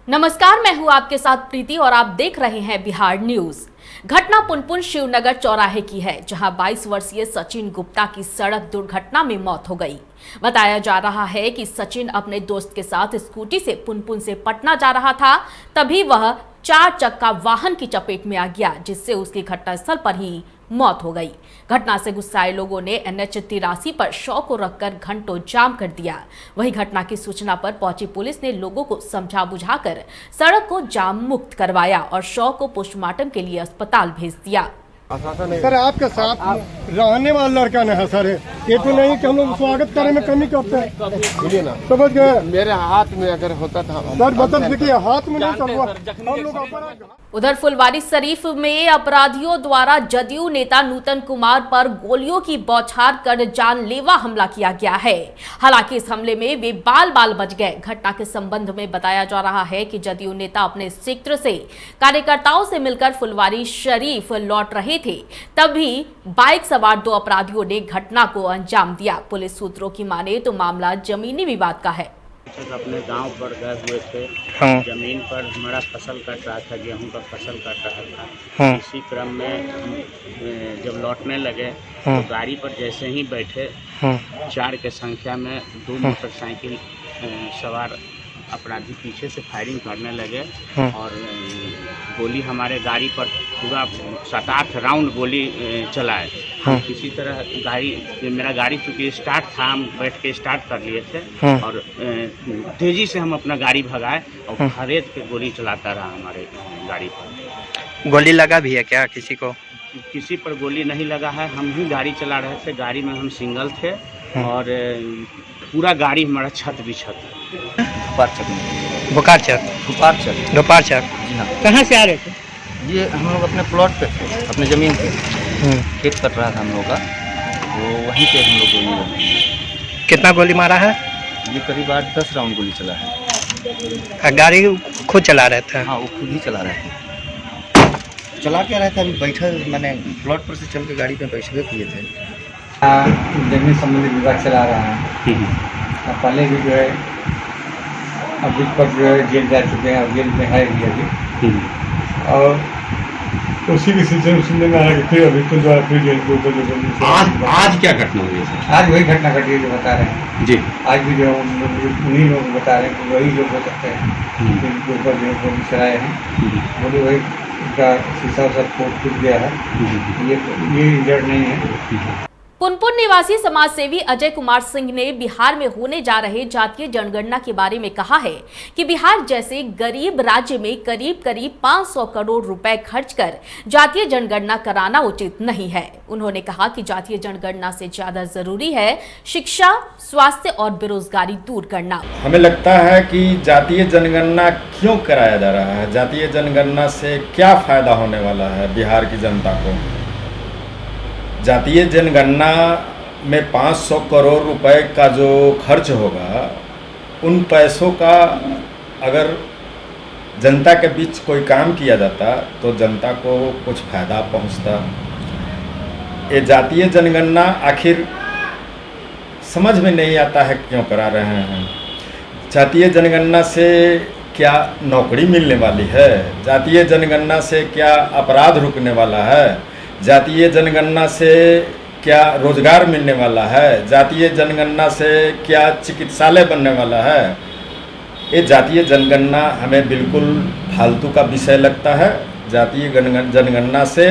नमस्कार, मैं हूं आपके साथ प्रीति और आप देख रहे हैं बिहार न्यूज। घटना पुनपुन शिवनगर चौराहे की है, जहां 22 वर्षीय सचिन गुप्ता की सड़क दुर्घटना में मौत हो गई। बताया जा रहा है कि सचिन अपने दोस्त के साथ स्कूटी से पुनपुन से पटना जा रहा था, तभी वह 4 चक्का वाहन की चपेट में आ गया, जिससे उसकी घटनास्थल पर ही मौत हो गई। घटना से गुस्साए लोगों ने NH 83 पर शव को रखकर घंटों जाम कर दिया। वहीं घटना की सूचना पर पहुंची पुलिस ने लोगों को समझा बुझाकर सड़क को जाम मुक्त करवाया और शव को पोस्टमार्टम के लिए अस्पताल भेज दिया। सर, आपके साथ रहने वाला लड़का ने है सर, ये तो नहीं कि हम लोग स्वागत करने में कमी करते हैं। सुनिए ना, समझ गए? मेरे हाथ में अगर होता था सर बता देखिए, हाथ में नहीं चल। उधर फुलवारी शरीफ में अपराधियों द्वारा जदयू नेता नूतन कुमार पर गोलियों की बौछार कर जानलेवा हमला किया गया है। हालांकि इस हमले में वे बाल बाल बच गए। घटना के संबंध में बताया जा रहा है कि जदयू नेता अपने क्षेत्र से कार्यकर्ताओं से मिलकर फुलवारी शरीफ लौट रहे थे, तभी बाइक सवार 2 अपराधियों ने घटना को अंजाम दिया। पुलिस सूत्रों की माने तो मामला जमीनी विवाद का है। अपने गांव पर गए हुए थे। जमीन पर हमारा फसल कट रहा था, गेहूं का फसल कट रहा था। इसी क्रम में जब लौटने लगे तो गाड़ी पर जैसे ही बैठे 4 के संख्या में 2 मोटरसाइकिल सवार अपराधी पीछे से फायरिंग करने लगे और गोली हमारे गाड़ी पर पूरा 7-8 राउंड गोली चलाए। हम किसी तरह मेरा गाड़ी चूँकि स्टार्ट था, हम बैठ के स्टार्ट कर लिए थे और तेज़ी से हम अपना गाड़ी भगाए और खरेद के गोली चलाता रहा हमारे गाड़ी पर। गोली लगा भी है क्या किसी को? किसी पर गोली नहीं लगा है। हम ही गाड़ी चला रहे थे, गाड़ी में हम सिंगल थे और पूरा गाड़ी हमारा छत भी छत। बुखार चक दोपहर चक। जी हाँ। कहाँ से आ रहे थे? ये हम लोग अपने प्लॉट पे थे, अपने ज़मीन पे खेत कट रहा था हम लोग का, वो वहीं पे हम लोग गोली। कितना गोली मारा है? ये करीब 8-10 राउंड गोली चला है। गाड़ी खुद चला रहे थे? हाँ, वो खुद ही चला रहे थे। चला क्या रहा था, अभी बैठा, मैंने प्लॉट पर से चल के गाड़ी पे बैठे किए थे। जमीन संबंधित विवाद चला रहा है। पहले भी जो है अभी पर जो है जेल जा चुके हैं और जेल में है भी अभी, और उसी की सिलसिले सुनने में आया कि फिर अभी तो जो है फिर जेल के ऊपर आज क्या घटना हुई है? आज वही घटना घटी है जो बता रहे हैं जी। आज भी जो उन्हीं लोग बता रहे हैं कि वही लोग हो सकते हैं जिनके ऊपर जो गोली चलाए हैं। बोले वही उनका शीशा सब फूट गया है, ये इंजर्ड नहीं है। पुनपुन निवासी समाजसेवी अजय कुमार सिंह ने बिहार में होने जा रहे जातीय जनगणना के बारे में कहा है कि बिहार जैसे गरीब राज्य में करीब 500 करोड़ रुपए खर्च कर जातीय जनगणना कराना उचित नहीं है। उन्होंने कहा कि जातीय जनगणना से ज्यादा जरूरी है शिक्षा, स्वास्थ्य और बेरोजगारी दूर करना। हमें लगता है कि जातीय जनगणना क्यों कराया जा रहा है, जातीय जनगणना से क्या फायदा होने वाला है बिहार की जनता को। जातीय जनगणना में 500 करोड़ रुपए का जो खर्च होगा, उन पैसों का अगर जनता के बीच कोई काम किया जाता तो जनता को कुछ फायदा पहुंचता। ये जातीय जनगणना आखिर समझ में नहीं आता है क्यों करा रहे हैं। जातीय जनगणना से क्या नौकरी मिलने वाली है? जातीय जनगणना से क्या अपराध रुकने वाला है? जातीय जनगणना से क्या रोजगार मिलने वाला है? जातीय जनगणना से क्या चिकित्सालय बनने वाला है? ये जातीय जनगणना हमें बिल्कुल फालतू का विषय लगता है। जातीय जनगणना से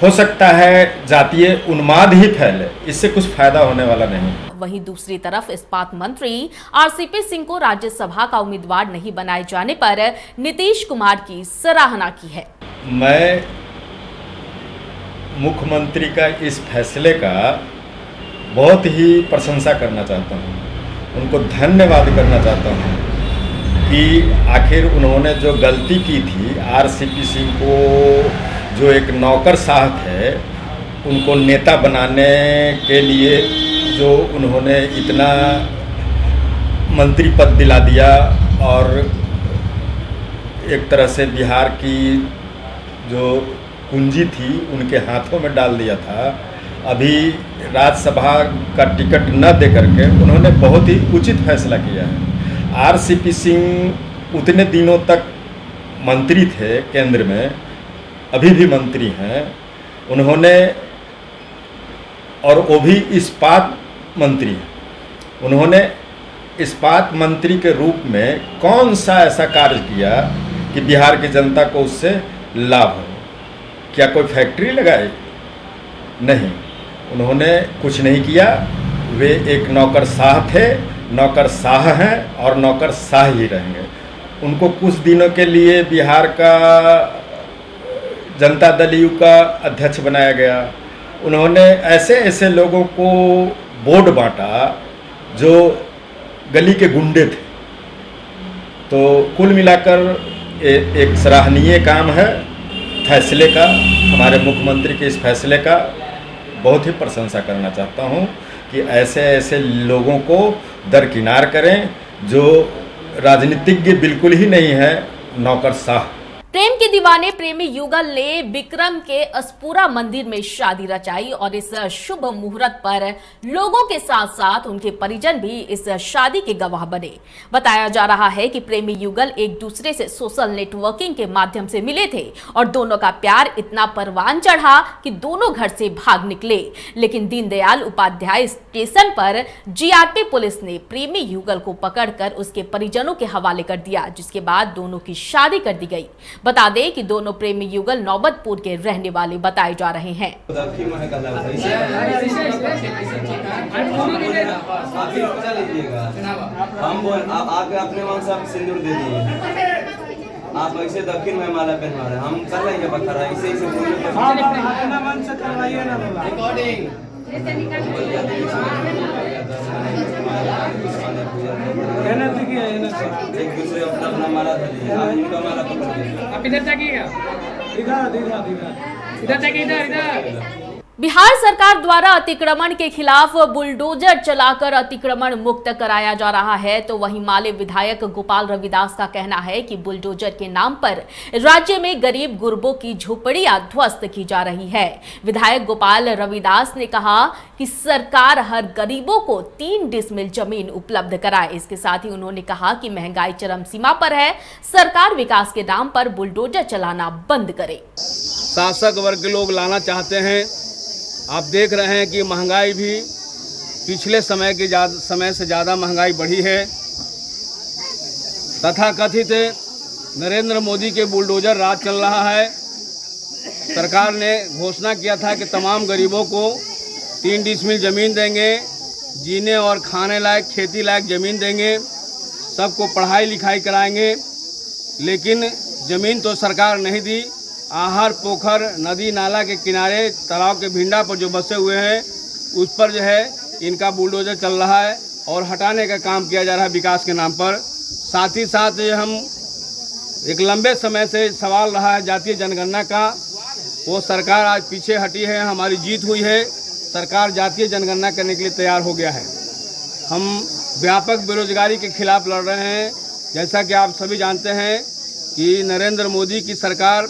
हो सकता है जातीय उन्माद ही फैले, इससे कुछ फायदा होने वाला नहीं। वहीं दूसरी तरफ इस्पात मंत्री RCP सिंह को राज्यसभा का उम्मीदवार नहीं बनाए जाने पर नीतीश कुमार की सराहना की है। मैं मुख्यमंत्री का इस फैसले का बहुत ही प्रशंसा करना चाहता हूँ, उनको धन्यवाद करना चाहता हूँ कि आखिर उन्होंने जो गलती की थी, RCP सिंह को जो एक नौकरशाह थे, उनको नेता बनाने के लिए जो उन्होंने इतना मंत्री पद दिला दिया और एक तरह से बिहार की जो पूंजी थी उनके हाथों में डाल दिया था। अभी राज्यसभा का टिकट न दे करके उन्होंने बहुत ही उचित फैसला किया है। आरसीपी सिंह उतने दिनों तक मंत्री थे केंद्र में, अभी भी मंत्री हैं। उन्होंने, और वो भी इस्पात मंत्री, उन्होंने इस्पात मंत्री के रूप में कौन सा ऐसा कार्य किया कि बिहार की जनता को उससे लाभ हो? क्या कोई फैक्ट्री लगाई? नहीं, उन्होंने कुछ नहीं किया। वे एक नौकरशाह थे, नौकरशाह हैं और नौकरशाह ही रहेंगे। उनको कुछ दिनों के लिए बिहार का जनता दल यू का अध्यक्ष बनाया गया। उन्होंने ऐसे ऐसे लोगों को बोर्ड बांटा जो गली के गुंडे थे। तो कुल मिलाकर एक सराहनीय काम है फैसले का। हमारे मुख्यमंत्री के इस फैसले का बहुत ही प्रशंसा करना चाहता हूं कि ऐसे ऐसे लोगों को दरकिनार करें जो राजनीतिज्ञ बिल्कुल ही नहीं है, नौकरशाह। प्रेम के दीवाने प्रेमी युगल ने विक्रम के अस्पुरा मंदिर में शादी रचाई और इस शुभ मुहूर्त पर लोगों के साथ साथ उनके परिजन भी इस शादी के गवाह बने। बताया जा रहा है कि प्रेमी युगल एक दूसरे से सोशल नेटवर्किंग के माध्यम से मिले थे और दोनों का प्यार इतना परवान चढ़ा कि दोनों घर से भाग निकले। लेकिन दीनदयाल उपाध्याय स्टेशन पर जीआरपी पुलिस ने प्रेमी युगल को पकड़कर उसके परिजनों के हवाले कर दिया, जिसके बाद दोनों की शादी कर दी गई। बता दें कि दोनों प्रेमी युगल नौबतपुर के रहने वाले बताए जा रहे हैं। आप अपने मन से सिंदूर दे दिए, आप ऐसे दक्षिण में माला पहनवा रहे हैं, हम कर लेंगे बखरा ऐसे एक दूसरे अपना अपना माला धरिए, आप उनका माला पकड़िए। आप इधर जाइएगा, इधर जाइए, इधर। बिहार सरकार द्वारा अतिक्रमण के खिलाफ बुलडोजर चलाकर अतिक्रमण मुक्त कराया जा रहा है, तो वहीं माले विधायक गोपाल रविदास का कहना है कि बुलडोजर के नाम पर राज्य में गरीब गुरबों की झोपड़ियां ध्वस्त की जा रही है। विधायक गोपाल रविदास ने कहा कि सरकार हर गरीबों को 3 डिसमिल जमीन उपलब्ध कराए। इसके साथ ही उन्होंने कहा कि महंगाई चरम सीमा पर है, सरकार विकास के नाम पर बुलडोजर चलाना बंद करे। शासक वर्ग के लोग लाना चाहते हैं। आप देख रहे हैं कि महंगाई भी पिछले समय से ज़्यादा महंगाई बढ़ी है। तथाकथित नरेंद्र मोदी के बुलडोजर राज चल रहा है। सरकार ने घोषणा किया था कि तमाम गरीबों को 3 डिसमिल ज़मीन देंगे, जीने और खाने लायक खेती लायक ज़मीन देंगे, सबको पढ़ाई लिखाई कराएंगे। लेकिन ज़मीन तो सरकार नहीं दी। आहर पोखर नदी नाला के किनारे तालाब के भिंडा पर जो बसे हुए हैं उस पर जो है इनका बुलडोजर चल रहा है और हटाने का काम किया जा रहा है विकास के नाम पर। साथ ही साथ हम एक लंबे समय से सवाल रहा है जातीय जनगणना का, वो सरकार आज पीछे हटी है। हमारी जीत हुई है, सरकार जातीय जनगणना करने के लिए तैयार हो गया है। हम व्यापक बेरोजगारी के खिलाफ लड़ रहे हैं। जैसा कि आप सभी जानते हैं कि नरेंद्र मोदी की सरकार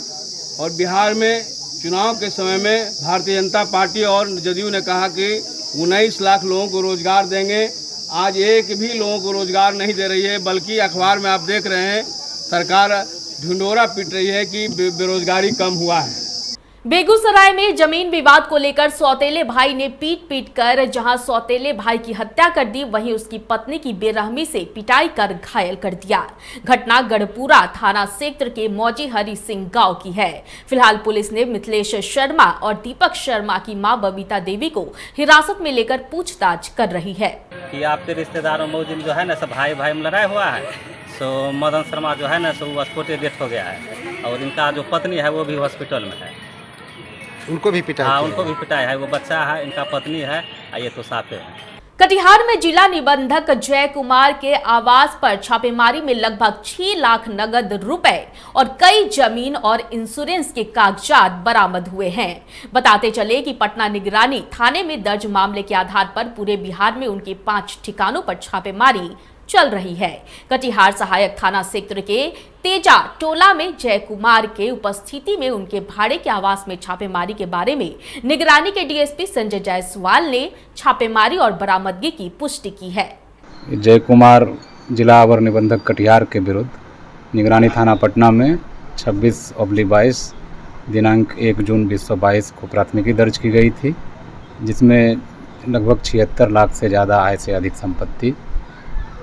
और बिहार में चुनाव के समय में भारतीय जनता पार्टी और जदयू ने कहा कि 19 लाख लोगों को रोजगार देंगे। आज एक भी लोगों को रोजगार नहीं दे रही है, बल्कि अखबार में आप देख रहे हैं सरकार ढिंडोरा पीट रही है कि बेरोजगारी कम हुआ है। बेगूसराय में जमीन विवाद को लेकर सौतेले भाई ने पीट कर जहां सौतेले भाई की हत्या कर दी, वहीं उसकी पत्नी की बेरहमी से पिटाई कर घायल कर दिया। घटना गढ़पुरा थाना क्षेत्र के मौजी हरि सिंह गांव की है। फिलहाल पुलिस ने मिथिलेश शर्मा और दीपक शर्मा की मां बबीता देवी को हिरासत में लेकर पूछताछ कर रही है। कि आपके रिश्तेदारों मौजी में जो है ना सब भाई भाई में लड़ाई हुआ है, सो मदन शर्मा जो है ना सो वो स्पॉट डेथ हो गया है और इनका जो पत्नी है वो भी हॉस्पिटल में है। उनको भी पिटाई? हाँ, उनको भी पिटाई है। वो बच्चा है, इनका पत्नी है, ये तो साफे है। कटिहार में जिला निबंधक जय कुमार के आवास पर छापेमारी में लगभग 6 लाख नगद रुपए और कई जमीन और इंश्योरेंस के कागजात बरामद हुए हैं। बताते चले कि पटना निगरानी थाने में दर्ज मामले के आधार पर पूरे बिहार में उनके 5 ठिकानों पर छापेमारी चल रही है। कटिहार सहायक थाना क्षेत्र के तेजा टोला में जय कुमार के उपस्थिति में उनके भाड़े के आवास में छापेमारी के बारे में निगरानी के डीएसपी संजय जायसवाल ने छापेमारी और बरामदगी की पुष्टि की है। जय कुमार जिला अवर निबंधक कटिहार के विरुद्ध निगरानी थाना पटना में 26/22 दिनांक 1 जून 2022 को प्राथमिकी दर्ज की गई थी, जिसमें लगभग 76 लाख से ज़्यादा आय से अधिक संपत्ति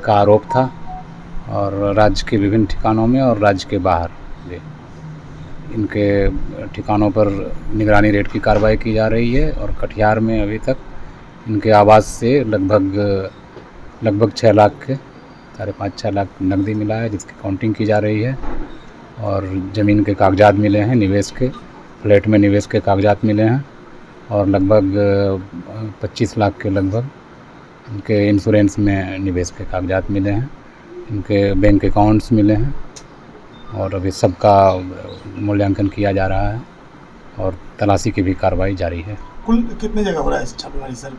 का आरोप था और राज्य के विभिन्न ठिकानों में और राज्य के बाहर भी इनके ठिकानों पर निगरानी रेड की कार्रवाई की जा रही है। और कटिहार में अभी तक इनके आवास से लगभग 6 लाख के 5.5-6 लाख नकदी मिला है, जिसकी काउंटिंग की जा रही है। और ज़मीन के कागजात मिले हैं, निवेश के फ्लैट में निवेश के कागजात मिले हैं और लगभग 25 लाख के लगभग इनके इंश्योरेंस में निवेश के कागजात मिले हैं, इनके बैंक अकाउंट्स मिले हैं और अभी सबका मूल्यांकन किया जा रहा है और तलाशी की भी कार्रवाई जारी है। कुल कितने जगह हो रहा है छापेमारी सर?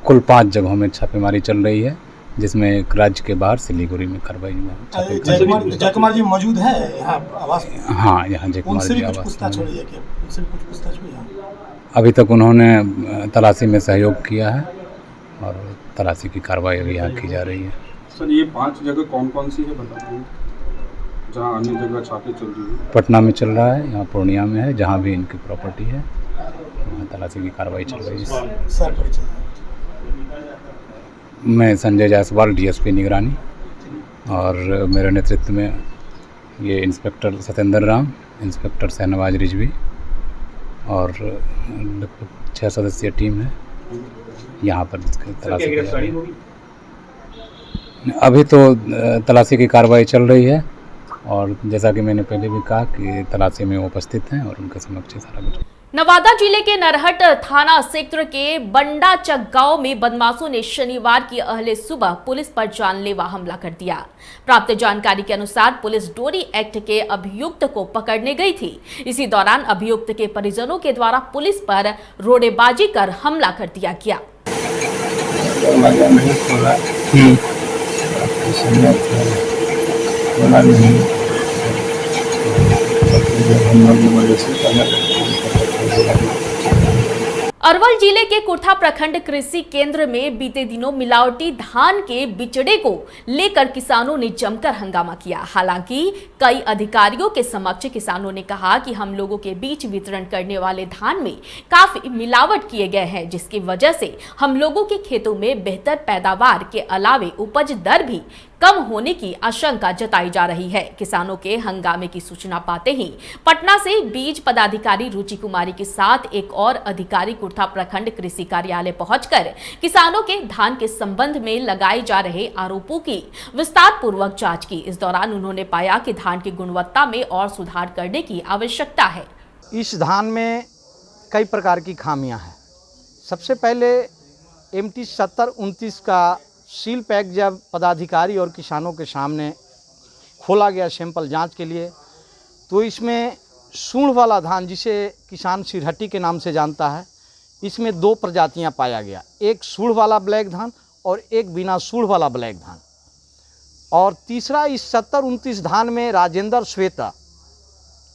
कुल 5 जगहों में छापेमारी चल रही है, जिसमें एक राज्य के बाहर सिलीगुड़ी में कार्रवाई जयकुमार जी मौजूद है यहाँ आवास में? हाँ, यहाँ जयकुमार जी आवास पूछताछ हो रही है क्या? उनसे भी कुछ पूछताछ हुई है? अभी तक उन्होंने तलाशी में सहयोग किया है और तलाशी की कार्रवाई अभी यहाँ की जा रही है। सर ये 5 जगह कौन कौन सी है बता दें, जहाँ अन्य जगह छापे चल रही है? पटना में चल रहा है, यहाँ पूर्णिया में है, जहाँ भी इनकी प्रॉपर्टी है वहाँ तलाशी की कार्रवाई चल रही है। सर मैं संजय जायसवाल, डीएसपी निगरानी, और मेरे नेतृत्व में ये इंस्पेक्टर सत्येंद्र राम, इंस्पेक्टर शहनवाज रिजवी और लगभग 6 सदस्यीय टीम है यहाँ पर तलाशी। अभी तो तलाशी की कार्रवाई चल रही है और जैसा कि मैंने पहले भी कहा कि तलाशी में उपस्थित हैं और उनके समक्ष सारा कुछ। नवादा जिले के नरहट थाना क्षेत्र के बंडाचक गांव में बदमाशों ने शनिवार की अहले सुबह पुलिस पर जानलेवा हमला कर दिया। प्राप्त जानकारी के अनुसार पुलिस डोरी एक्ट के अभियुक्त को पकड़ने गई थी। इसी दौरान अभियुक्त के परिजनों के द्वारा पुलिस पर रोड़ेबाजी कर हमला कर दिया गया। अरवल जिले के कुर्था प्रखंड कृषि केंद्र में बीते दिनों मिलावटी धान के बिचड़े को लेकर किसानों ने जमकर हंगामा किया। हालांकि कई अधिकारियों के समक्ष किसानों ने कहा कि हम लोगों के बीच वितरण करने वाले धान में काफी मिलावट किए गए हैं, जिसकी वजह से हम लोगों के खेतों में बेहतर पैदावार के अलावे उपज दर भी कम होने की आशंका जताई जा रही है। किसानों के हंगामे की सूचना पाते ही पटना से बीज पदाधिकारी रुचि कुमारी के साथ एक और अधिकारी कुर्था प्रखंड कृषि कार्यालय पहुंचकर किसानों के धान के संबंध में लगाए जा रहे आरोपों की विस्तार पूर्वक जांच की। इस दौरान उन्होंने पाया कि धान की गुणवत्ता में और सुधार करने की आवश्यकता है। इस धान में कई प्रकार की खामियां हैं। सबसे पहले MT 7029 का सील पैक जब पदाधिकारी और किसानों के सामने खोला गया सैंपल जांच के लिए, तो इसमें सूंड वाला धान, जिसे किसान सिरहट्टी के नाम से जानता है, इसमें 2 प्रजातियां पाया गया, एक सूंड वाला ब्लैक धान और एक बिना सूंड वाला ब्लैक धान। और तीसरा, इस 7029 धान में राजेंद्र श्वेता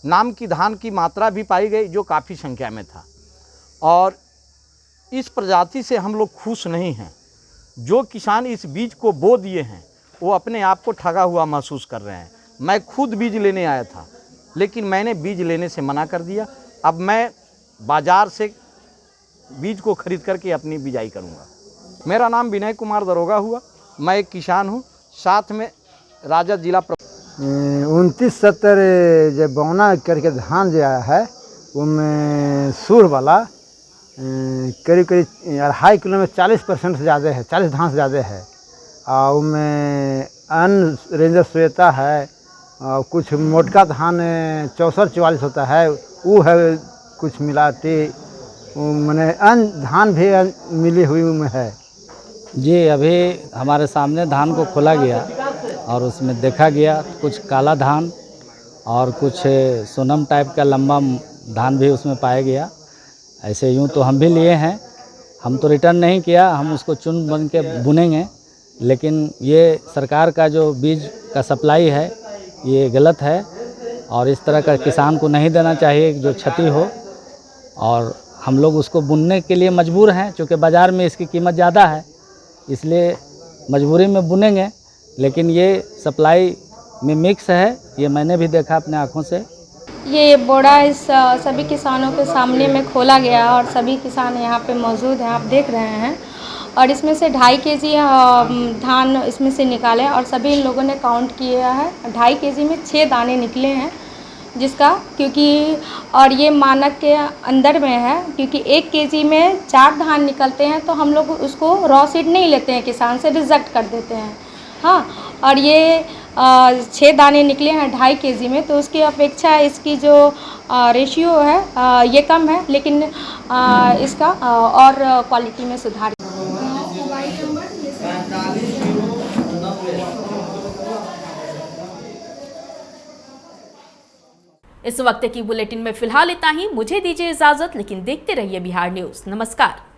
नाम की धान की मात्रा भी पाई गई, जो काफ़ी संख्या में था। और इस प्रजाति से हम लोग खुश नहीं हैं। जो किसान इस बीज को बो दिए हैं वो अपने आप को ठगा हुआ महसूस कर रहे हैं। मैं खुद बीज लेने आया था, लेकिन मैंने बीज लेने से मना कर दिया। अब मैं बाज़ार से बीज को खरीद करके अपनी बिजाई करूंगा। मेरा नाम विनय कुमार दरोगा हुआ, मैं एक किसान हूं, साथ में राजद जिला 2970 जो बौना करके धान जो आया है उनमें सूर वाला करीब 2.5 किलो में 40% से ज़्यादा है, 40 धान से ज़्यादा है। और उनमें अन्य रेंजर श्वेता है और कुछ मोटका धान 64-44 होता है, वो है कुछ मिलाते, मैंने अन्य धान भी मिली हुई में है। जी, अभी हमारे सामने धान को खोला गया और उसमें देखा गया कुछ काला धान और कुछ सोनम टाइप का लंबा धान भी उसमें पाया गया। ऐसे यूँ तो हम भी लिए हैं, हम तो रिटर्न नहीं किया, हम उसको चुन बन के बुनेंगे। लेकिन ये सरकार का जो बीज का सप्लाई है ये गलत है और इस तरह का किसान को नहीं देना चाहिए जो क्षति हो। और हम लोग उसको बुनने के लिए मजबूर हैं, क्योंकि बाज़ार में इसकी कीमत ज़्यादा है, इसलिए मजबूरी में बुनेंगे, लेकिन ये सप्लाई में मिक्स है, ये मैंने भी देखा अपने आँखों से। ये बोरा इस सभी किसानों के सामने में खोला गया और सभी किसान यहाँ पे मौजूद हैं, आप देख रहे हैं। और इसमें से 2.5 केजी धान इसमें से निकाले और सभी लोगों ने काउंट किया है। 2.5 केजी में 6 दाने निकले हैं, जिसका क्योंकि और ये मानक के अंदर में है, क्योंकि 1 केजी में 4 धान निकलते हैं तो हम लोग उसको रॉ सीड नहीं लेते हैं, किसान से रिजेक्ट कर देते हैं। हाँ, और ये 6 दाने निकले हैं 2.5 केजी में, तो उसकी अपेक्षा इसकी जो रेशियो है ये कम है, लेकिन इसका और क्वालिटी में सुधार। इस वक्त की बुलेटिन में फिलहाल इतना ही। मुझे दीजिए इजाजत, लेकिन देखते रहिए बिहार न्यूज़। नमस्कार।